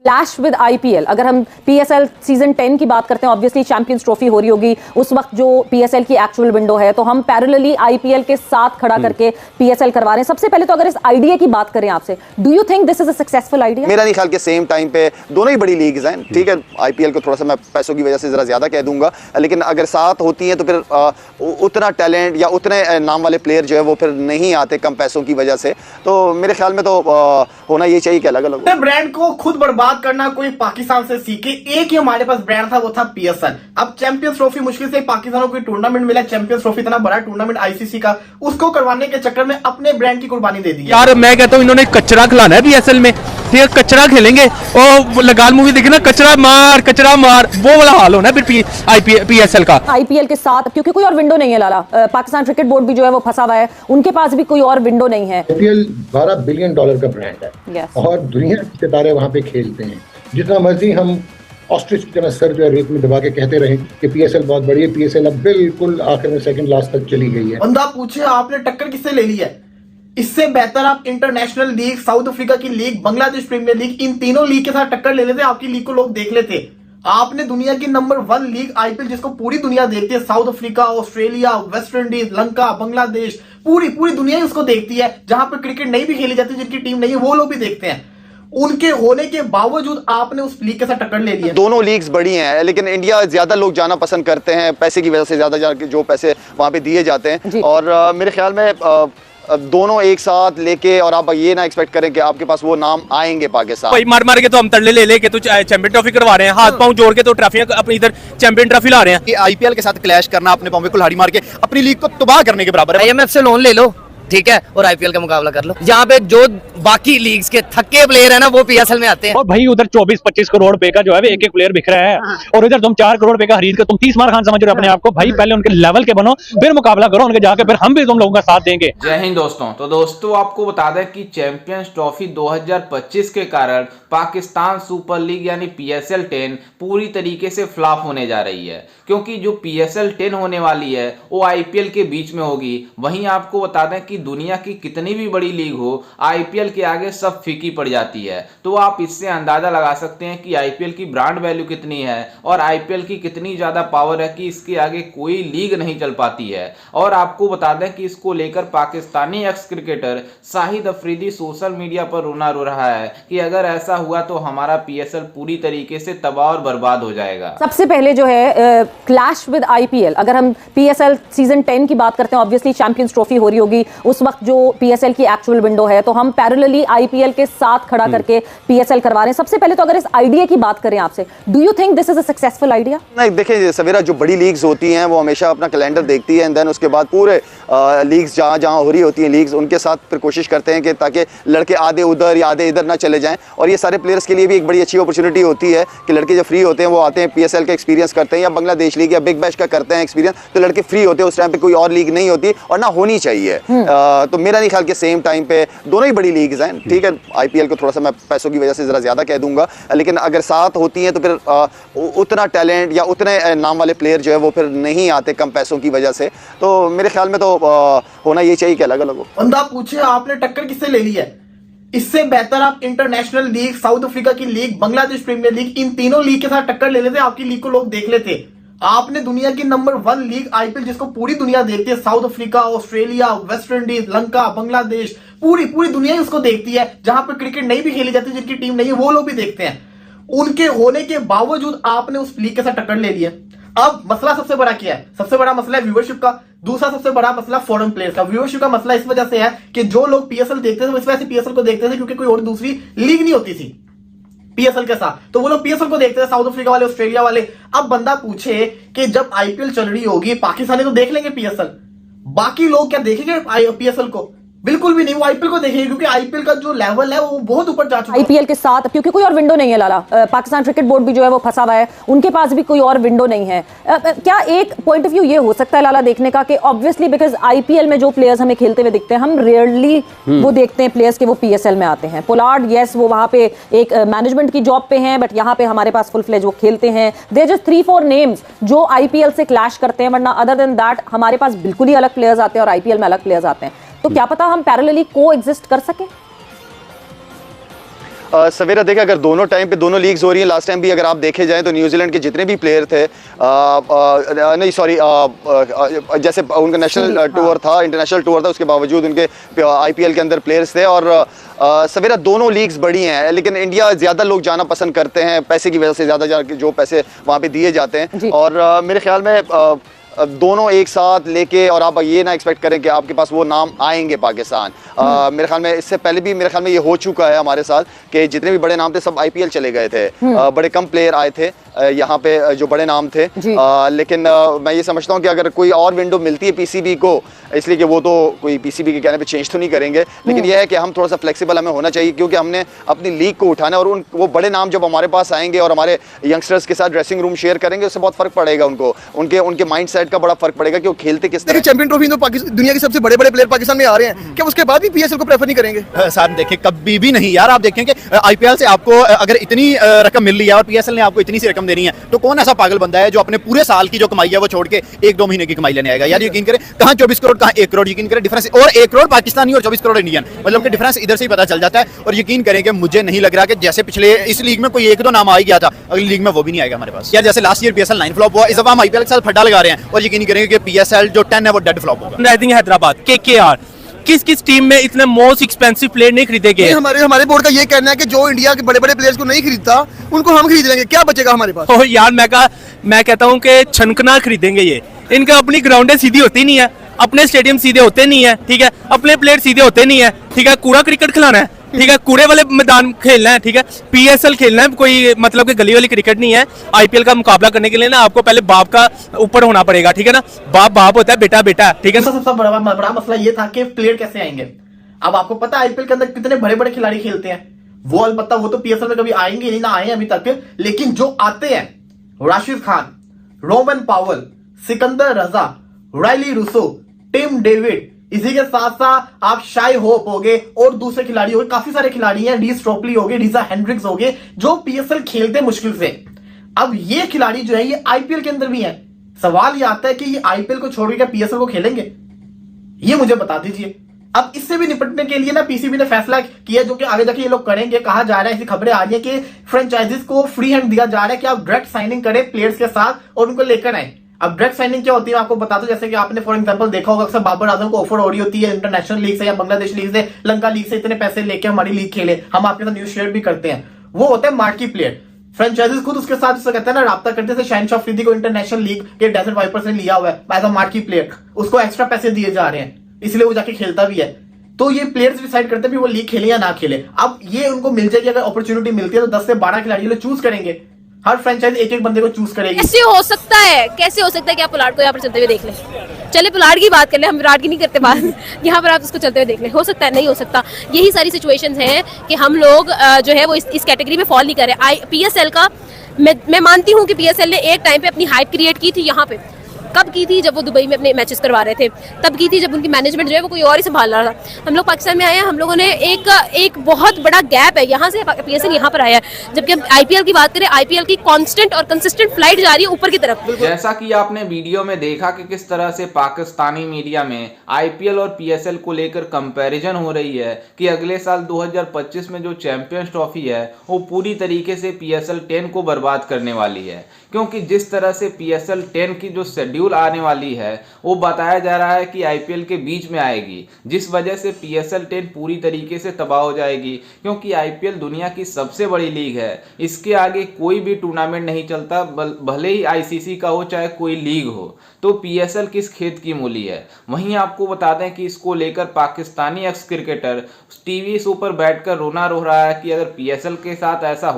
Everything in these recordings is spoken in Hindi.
Clash with IPL. अगर हम पीएसएल सीजन 10 की बात करते हैं, ऑब्वियसली चैंपियंस ट्रॉफी हो रही होगी उस वक्त जो पीएसएल की एक्चुअल विंडो है, तो हम पैरेलली आईपीएल के साथ खड़ा करके पीएसएल करवा रहे हैं। सबसे पहले तो अगर इस आइडिया की बात करें आपसे, do you think this is a successful idea? मेरा नहीं ख्याल के सेम टाइम पे दोनों ही बड़ी लीग्स हैं, ठीक है। आईपीएल को थोड़ा सा मैं पैसों की वजह से जरा ज्यादा कह दूंगा, लेकिन अगर साथ होती है तो फिर उतना टैलेंट या उतने नाम वाले प्लेयर जो है वो फिर नहीं आते कम पैसों की वजह से। तो मेरे ख्याल में तो होना ये चाहिए कि अलग अलग ब्रांड को खुद बर्बाद करना कोई पाकिस्तान से सीखे। एक ही हमारे पास ब्रांड था, वो था पीएसएल। अब चैंपियंस ट्रॉफी मुश्किल से पाकिस्तान को टूर्नामेंट मिला, चैंपियंस ट्रॉफी इतना बड़ा टूर्नामेंट आईसीसी का, उसको करवाने के चक्कर में अपने ब्रांड की कुर्बानी दे दी। यार मैं कहता हूँ इन्होंने कचरा खिलाना है पीएसएल में, ठीक है, कचरा खेलेंगे और लगाल मूवी देखी ना, कचरा मार, वो वाला हाल होना है फिर पीएसएल का। आईपीएल के साथ क्योंकि कोई और विंडो नहीं है लाला, पाकिस्तान क्रिकेट बोर्ड भी जो है वो फंसा हुआ है, उनके पास भी कोई और विंडो नहीं है। आईपीएल $12 बिलियन का ब्रांड है और दुनिया के सितारे वहां पे खेलते हैं। जितना मर्जी हम ऑस्ट्रिच की तरह सर जो है रेत में दबा के कहते रहे कि पीएसएल बहुत बड़ी है, पीएसएल अब बिल्कुल आखिर में सेकंड लास्ट तक चली गई है। बंदा पूछे आपने टक्कर किससे ले ली है? इससे बेहतर आप इंटरनेशनल लीग, साउथ अफ्रीका की लीग, बांग्लादेश प्रीमियर लीग, इन तीनों लीग के साथ टक्कर ले लेते, आपकी लीग को लोग देख लेते। आपने दुनिया की नंबर 1 लीग आईपीएल, जिसको पूरी दुनिया देखती है, south Africa, Australia, West Indies, Lanka, Bangladesh, पूरी दुनिया ही उसको देखती है। जहां पर क्रिकेट नहीं भी खेली जाती, जिनकी टीम नहीं है, वो लोग भी देखते हैं। उनके होने के बावजूद आपने उस लीग के साथ टक्कर ले लिया। दोनों लीग्स बड़ी हैं, लेकिन इंडिया ज्यादा लोग जाना पसंद करते हैं पैसे की वजह से, ज्यादा जो पैसे वहां पे दिए जाते हैं। और मेरे ख्याल में दोनों एक साथ लेके, और आप ये ना एक्सपेक्ट करें कि आपके पास वो नाम आएंगे पाकिस्तान। भाई मार के तो हम तरले ले लेके तो चैंपियन ट्रॉफी करवा रहे हैं, हाथ पांव जोड़ के तो ट्रॉफियां अपनी इधर चैंपियन ट्रॉफी ला रहे हैं। आईपीएल के साथ क्लैश करना, अपने पांव में कुल्हाड़ी मार के अपनी लीग को तबाह करने के बराबर है। आईएमएफ से लोन ले लो, ठीक है, और आईपीएल का मुकाबला कर लो। यहाँ पे जो बाकी लीग्स के थक्के प्लेयर है ना, वो पीएसएल में आते हैं। और भाई उधर 24-25 करोड़ रुपए का जो है एक प्लेयर बिक रहा है, और इधर तुम 4 करोड़ रुपए का खरीद के तुम 30 मार खान समझ रहे हो अपने आप को। भाई पहले उनके लेवल के बनो, फिर मुकाबला करो उनके जाके, फिर हम भी तुम लोगों का साथ देंगे। जय हिंद दोस्तों। तो दोस्तों आपको बता दें कि चैंपियंस ट्रॉफी 2025 के कारण पाकिस्तान सुपर लीग यानी पीएसएल 10 पूरी तरीके से फ्लॉप होने जा रही है, क्योंकि जो पीएसएल 10 होने वाली है वो आईपीएल के बीच में होगी। वहीं आपको बता दें कि दुनिया की कितनी भी बड़ी लीग हो, आईपीएल के आगे सब फीकी पड़ जाती है। तो आप इससे अंदाजा लगा सकते हैं कि आईपीएल की ब्रांड वैल्यू कितनी है और आईपीएल की कितनी ज्यादा पावर है कि इसके आगे कोई लीग नहीं चल पाती है। और आपको बता दें कि इसको लेकर Pakistani x cricketer Shahid Afridi social media पर रोना रो रहा है कि अगर ऐसा हुआ तो हमारा पीएसएल पूरी तरीके से तबाह और बर्बाद हो जाएगा। सबसे पहले जो है क्लैश विद आईपीएल। अगर हम पीएसएल सीजन 10 की बात करते हैं, ऑब्वियसली चैंपियंस ट्रॉफी हो रही होगी उस वक्त जो पीएसएल की एक्चुअल विंडो है, तो हम पैरेलली आईपीएल के साथ खड़ा करके पीएसएल करवा रहे हैं। सबसे पहले तो अगर इस आइडिया की बात करें आपसे, do you think this is a successful idea? नहीं, देखिए सवेरा, जो बड़ी लीग्स होती हैं वो हमेशा अपना कैलेंडर देखती है, एंड देन उसके बाद पूरे लीग्स जहां हो रही होती हैं लीग्स, उनके साथ फिर कोशिश करते हैं कि ताकि लड़के आधे उधर या आधे इधर ना चले जाएं। और ये सारे प्लेयर्स के लिए भी एक बड़ी अच्छी अपॉर्चुनिटी होती है कि लड़के जब फ्री होते हैं वो आते हैं, पीएसएल का एक्सपीरियंस करते हैं या बांग्लादेश लीग या बिग बैश का करते हैं एक्सपीरियंस। तो लड़के फ्री होते हैं, उस टाइम पे कोई और लीग नहीं होती और ना होनी चाहिए। तो मेरा नहीं ख्याल के सेम टाइम पे दोनों ही बड़ी लीग्स हैं, ठीक है। आईपीएल को थोड़ा सा मैं पैसों की वजह से जरा ज्यादा कह दूंगा, लेकिन अगर साथ होती हैं तो फिर उतना टैलेंट या उतने नाम वाले प्लेयर जो है वो फिर नहीं आते कम पैसों की वजह से। तो मेरे ख्याल में तो होना ये चाहिए कि अलग अलग हो। बंदा पूछे आपने टक्कर किससे ले ली है? इससे बेहतर आप इंटरनेशनल लीग, साउथ अफ्रीका की लीग, बांग्लादेश प्रीमियर लीग, इन तीनों लीग के साथ टक्कर ले लेते, आपकी लीग को लोग देख लेते। आपने दुनिया की नंबर 1 लीग आईपीएल, जिसको पूरी दुनिया देखती है, south Africa, Australia, West Indies, Lanka, Bangladesh, पूरी दुनिया ही उसको देखती है। जहां पर क्रिकेट नहीं भी खेली जाती, जिनकी टीम नहीं है, वो लोग भी देखते हैं। उनके होने के बावजूद आपने उस लीग के साथ टक्कर ले लिया। अब मसला सबसे बड़ा क्या है? सबसे बड़ा मसला है व्यूअरशिप का। दूसरा सबसे बड़ा मसला फॉरेन प्लेयर्स का। व्यूअरशिप का मसला इस वजह से है कि जो लोग पीएसएल देखते थे वो इस वजह से पीएसएल को देखते थे क्योंकि कोई और दूसरी लीग नहीं होती थी पीएसएल के साथ, तो वो लोग पीएसएल को देखते थे, साउथ अफ्रीका वाले, ऑस्ट्रेलिया वाले। अब बंदा पूछे कि जब आईपीएल चल रही होगी, पाकिस्तानी तो देख लेंगे पीएसएल, बाकी लोग क्या देखेंगे पीएसएल को? बिल्कुल भी नहीं, वो आईपीएल को देखेंगे क्योंकि आईपीएल का जो लेवल है वो बहुत ऊपर जा चुका है। आईपीएल के साथ क्योंकि कोई और विंडो नहीं है लाला, पाकिस्तान क्रिकेट बोर्ड भी जो है वो फंसा हुआ है, उनके पास भी कोई और विंडो नहीं है। क्या एक पॉइंट ऑफ व्यू ये हो सकता है लाला देखने का कि ऑब्वियसली बिकॉज आईपीएल में जो प्लेयर्स हमें खेलते हुए दिखते हैं, हम रेयरली वो देखते हैं प्लेयर्स के वो पीएसएल में आते हैं। पोलार्ड, यस, वो वहां पे एक मैनेजमेंट की जॉब पे हैं, बट यहाँ पे हमारे पास फुल फ्लेज वो खेलते हैं। देयर जस्ट 3-4 नेम्स जो आईपीएल से क्लैश करते हैं, वरना अदर देन दैट हमारे पास बिल्कुल ही अलग प्लेयर्स आते हैं और आईपीएल में अलग प्लेयर्स आते हैं। तो क्या पता हम पैरेलली को एग्जिस्ट कर सकें? सवेरा देखा, अगर दोनों टाइम पे दोनों लीग्स हो रही हैं, लास्ट टाइम भी अगर आप देखे जाएं तो न्यूजीलैंड के जितने भी प्लेयर थे, नहीं सॉरी, जैसे उनका नेशनल टूर था, इंटरनेशनल टूर था, उसके बावजूद उनके आईपीएल के अंदर प्लेयर्स थे। और सवेरा दोनों लीग्स बड़ी हैं, लेकिन इंडिया ज़्यादा लोग जाना पसंद करते हैं पैसे की वजह से, ज़्यादा जो पैसे वहाँ पे दिए जाते हैं। और मेरे ख्याल में दोनों एक साथ लेके, और आप ये ना एक्सपेक्ट करें कि आपके पास वो नाम आएंगे पाकिस्तान। मेरे ख्याल में इससे पहले भी मेरे ख्याल में ये हो चुका है हमारे साथ कि जितने भी बड़े नाम थे सब आईपीएल चले गए थे। बड़े कम प्लेयर आए थे यहाँ पे जो बड़े नाम थे। लेकिन मैं ये समझता हूँ कि अगर कोई और विंडो मिलती है पीसीबी को, इसलिए कि वो तो कोई पीसीबी के कहने पे चेंज तो नहीं करेंगे, लेकिन यह है कि हम थोड़ा सा फ्लेक्सिबल हमें होना चाहिए, क्योंकि हमने अपनी लीग को उठाना है। और वो बड़े नाम जब हमारे पास आएंगे और हमारे यंगस्टर्स के साथ ड्रेसिंग रूम शेयर करेंगे, उससे बहुत फर्क पड़ेगा उनको, उनके माइंड सेट का बड़ा फर्क पड़ेगा कि वो खेलते किस तरह। चैंपियन ट्रॉफी तो दुनिया के सबसे बड़े बड़े प्लेयर पाकिस्तान में आ रहे हैं, क्या उसके बाद भी पीएसएल को प्रेफर नहीं करेंगे? साहब देखिए, कभी भी नहीं यार। आप देखें कि आईपीएल से आपको अगर इतनी रकम मिल रही है और पीएसएल ने आपको इतनी सी रकम देनी है, तो कौन ऐसा पागल बंदा है जो अपने पूरे साल की जो कमाई है वो छोड़ के 1-2 महीने की कमाई लेने आएगा? यार यकीन करें, कहां 24 करोड़, कहां 1 करोड़, यकीन करें डिफरेंस। और 1 करोड़ पाकिस्तानी और 24 करोड़ इंडियन, मतलब कि डिफरेंस इधर से ही पता चल जाता है। और यकीन करें कि मुझे नहीं लग रहा कि जैसे पिछले इस लीग में कोई 1-2 नाम आ ही गया था, अगली लीग में वो भी नहीं आएगा हमारे पास। यार जैसे लास्ट ईयर पीएसएल 9 फ्लॉप हुआ, इस दफा हम आईपीएल के साथ फड्डा लगा रहे हैं और यकीन करेंगे कि पीएसएल जो 10 है वो डेड फ्लॉप होगा। आई थिंक हैदराबाद केकेआर किस टीम में इतने मोस्ट एक्सपेंसिव प्लेयर नहीं खरीदे गए? हमारे बोर्ड का ये कहना है कि जो इंडिया के बड़े बड़े प्लेयर्स को नहीं खरीदता उनको हम खरीद लेंगे, क्या बचेगा हमारे पास? ओह यार, मैं कहता हूँ कि छनकना खरीदेंगे ये। इनका अपनी ग्राउंडें सीधी होती नहीं है, अपने स्टेडियम सीधे होते नहीं है, ठीक है, अपने प्लेयर सीधे होते नहीं है, ठीक है, कूड़ा क्रिकेट खिलाना है, ठीक है, कूड़े वाले मैदान खेलना है, ठीक है, पीएसएल खेलना है, कोई मतलब कि गली वाली क्रिकेट नहीं है। आईपीएल का मुकाबला करने के लिए ना आपको पहले बाप का ऊपर होना पड़ेगा, ठीक है ना, बाप होता है, बेटा बेटा, ठीक है। सबसे बड़ा मसला ये था कि प्लेयर कैसे आएंगे। अब आपको पता है आईपीएल के अंदर कितने बड़े बड़े खिलाड़ी खेलते हैं, वो अलबत्ता वो तो पीएसएल में कभी आएंगे नहीं, ना आए अभी तक, लेकिन जो आते हैं, राशिद खान, रोमन पावल, सिकंदर रजा, रायली रूसो, टिम डेविड, इसी के साथ साथ आप शाई होप हो गए और दूसरे खिलाड़ी हो गए, काफी सारे खिलाड़ी हैं, डी स्ट्रोपली हो गए, डीजा हेंड्रिक्स हो गए, जो पीएसएल खेलते मुश्किल से। अब ये खिलाड़ी जो है ये आईपीएल के अंदर भी है। सवाल ये आता है कि ये आईपीएल को छोड़ के पीएसएल को खेलेंगे, ये मुझे बता दीजिए। अब इससे भी निपटने के लिए ना पीसीबी ने फैसला किया, जो कि आगे जाके ये लोग करेंगे। कहा जा रहा है, ऐसी खबरें आ रही है कि फ्रेंचाइजीज को फ्री हैंड दिया जा रहा है कि आप डायरेक्ट साइनिंग करें प्लेयर्स के साथ और उनको लेकर आए। अब डायरेक्ट साइनिंग क्या होती है आपको बता दो, जैसे कि आपने फॉर एग्जांपल देखा होगा, अक्सर बाबर आजम को ऑफर हो रही होती है इंटरनेशनल लीग से या बांग्लादेश लीग से, लंका लीग से, इतने पैसे लेके हमारी लीग खेले, हम आपके साथ न्यूज शेयर भी करते हैं। वो होता है मार्की प्लेयर। फ्रेंचाइजीज खुद उसके साथ कहते हैं ना, राब्ता करते थे। शहनशाह अफरीदी को इंटरनेशनल लीग के डेजर्ट वाइपर्स ने लिया हुआ है एज अ मार्की प्लेयर, उसको एक्स्ट्रा पैसे दिए जा रहे हैं, इसलिए वो जाके खेलता भी है। तो ये प्लेयर्स डिसाइड करते हैं भी वो लीग खेले या ना खेले। अब ये उनको मिल जाएगी, अगर अपॉर्चुनिटी मिलती है तो 10 से 12 खिलाड़ी लोग चूज करेंगे, हर फ्रेंचाइज एक बंदे को चूज करेगी। कैसे हो सकता है कि आप पुलाड़ को यहाँ पर चलते हुए देख लें? चले पुलाड़ की बात कर ले, हम विराट की नहीं करते बात। यहाँ पर आप उसको चलते हुए देख लें, हो सकता है? नहीं हो सकता। यही सारी सिचुएशंस हैं कि हम लोग जो है वो इस कैटेगरी में फॉल नहीं कर रहे। पीएसएल का मैं मानती हूँ कि पीएसएल ने एक टाइम पे अपनी हाइप क्रिएट की थी यहाँ पे। कब की थी? जब वो दुबई में अपने मैचेस करवा रहे थे, तब की थी, जब उनकी मैनेजमेंट जो है वो कोई और ही संभाल रहा था। हम लोग पाकिस्तान में आए हैं, हम लोगों ने एक बहुत बड़ा गैप है, यहाँ से पीएसएल यहाँ पर आया है। जबकि हम आईपीएल की बात करें, आईपीएल की कांस्टेंट और कंसिस्टेंट फ्लाइट जा रही है ऊपर की तरफ। जैसा कि आपने वीडियो में देखा कि किस तरह से पाकिस्तानी मीडिया में आईपीएल और पीएसएल को लेकर कंपैरिजन हो रही है कि अगले साल 2025 में जो चैंपियंस ट्रॉफी है वो पूरी तरीके से पीएसएल 10 को बर्बाद करने वाली है, क्योंकि जिस तरह से पीएसएल 10 की जो शेड्यूल आने वाली है वो बताया जा रहा है कि आईपीएल के बीच में आएगी, जिस वजह से पीएसएल 10 पूरी तरीके से तबाह हो जाएगी। क्योंकि आईपीएल दुनिया की सबसे बड़ी लीग है, इसके आगे कोई भी टूर्नामेंट नहीं चलता, भले ही आईसीसी का हो चाहे कोई लीग हो। तो पीएसएल किस खेत की मूली है। वहीं आपको बता दें कि इसको लेकर Pakistani x cricketer TV show पर बैठकर रोना रो रहा है कि अगर पीएसएल के साथ ऐसा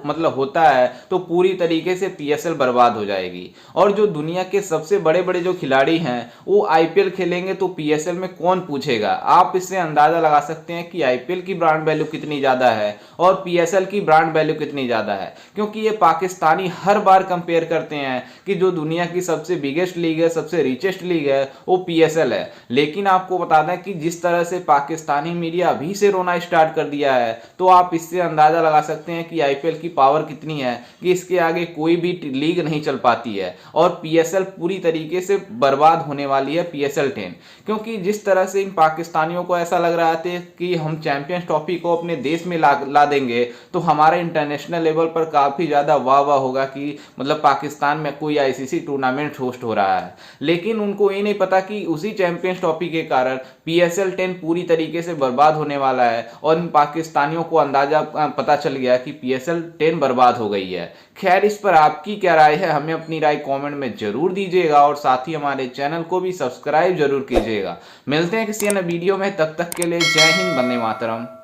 मतलब होता है तो पूरी तरीके से पीएसएल बर्बाद हो जाएगी। और जो दुनिया के सबसे बड़े बड़े जो खिलाड़ी हैं वो आईपीएल खेलेंगे तो पीएसएल में कौन पूछेगा। आप इससे अंदाजा लगा सकते हैं कि आईपीएल की ब्रांड वैल्यू कितनी ज्यादा है और पीएसएल की ब्रांड वैल्यू कितनी ज्यादा है, क्योंकि ये पाकिस्तानी हर बार कंपेयर करते हैं कि जो दुनिया की सबसे बिगेस्ट लीग है, सबसे रिचेस्ट लीग है, वो पीएसएल है। लेकिन आपको बता दें कि जिस तरह से पाकिस्तानी मीडिया अभी से रोना स्टार्ट कर दिया है, तो आप इससे अंदाजा लगा सकते हैं कि आईपीएल की पावर कितनी है, कि इसके आगे कोई भी लीग नहीं चल पाती है और पीएसएल पूरी पूरी तरीके से बर्बाद होने वाली है PSL 10, क्योंकि जिस तरह से इन पाकिस्तानियों को ऐसा लग रहा था कि हम चैंपियंस ट्रॉफी को अपने देश में ला देंगे तो हमारा इंटरनेशनल लेवल पर काफ़ी ज़्यादा वाह होगा कि मतलब पाकिस्तान में कोई ICC टूर्नामेंट होस्ट हो रहा है। लेकिन उनको ये नहीं पता कि उसी चैंपियंस ट्रॉफी के कारण PSL 10 पूरी तरीके से बर्बाद होने वाला है और इन पाकिस्तानियों को अंदाजा पता चल गया कि PSL 10 बर्बाद हो गई है। खैर, इस पर आपकी क्या राय है, हमें अपनी राय कमेंट में जरूर दीजिएगा और साथ ही हमारे चैनल को भी सब्सक्राइब जरूर कीजिएगा। मिलते हैं किसी अन्य वीडियो में, तब तक के लिए जय हिंद, वंदे मातरम।